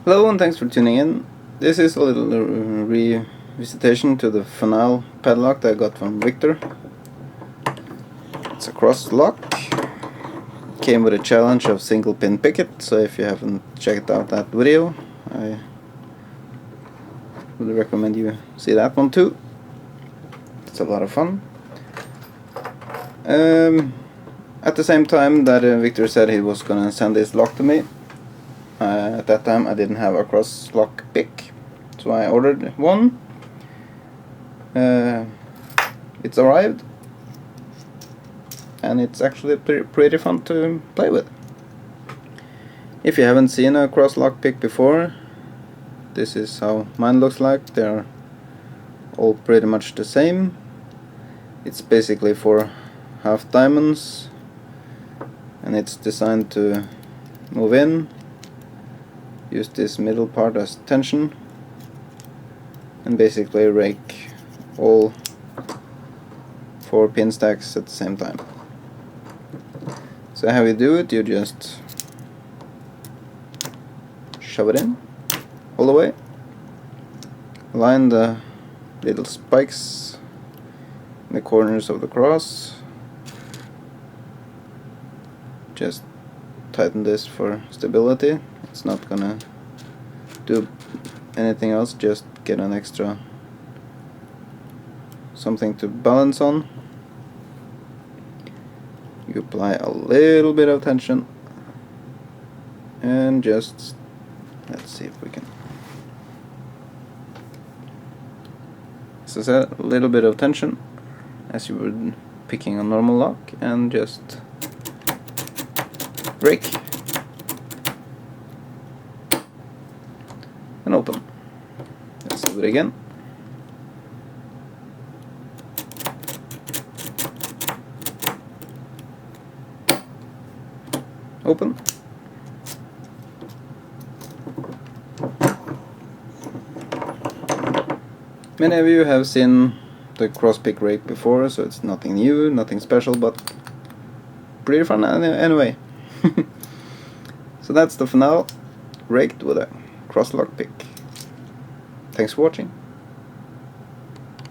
Hello and thanks for tuning in. This is a little revisitation to the FANAL padlock that I got from Victor. It's a cross lock. Came with a challenge of single pin picket, so if you haven't checked out that video, I would recommend you see that one too. It's a lot of fun. At the same time that Victor said he was gonna send this lock to me, at that time I didn't have a cross lock pick, so I ordered one. It's arrived, and it's actually pretty fun to play with. If you haven't seen a cross lock pick before, this is how mine looks like. They're all pretty much the same. It's basically for half diamonds, and it's designed to move in. Use this middle part as tension and basically rake all 4 pin stacks at the same time. So how you do it, you just shove it in all the way, line the little spikes in the corners of the cross, just tighten this for stability. It's not gonna do anything else, just get an extra something to balance on. You apply a little bit of tension and just, let's see if we can, so a little bit of tension as you would picking a normal lock, and just rake and open. Let's do it again. Open. Many of you have seen the cross pick rake before, so it's nothing new, nothing special, but pretty fun anyway. So that's the FANAL raked with a cross lock pick. Thanks for watching.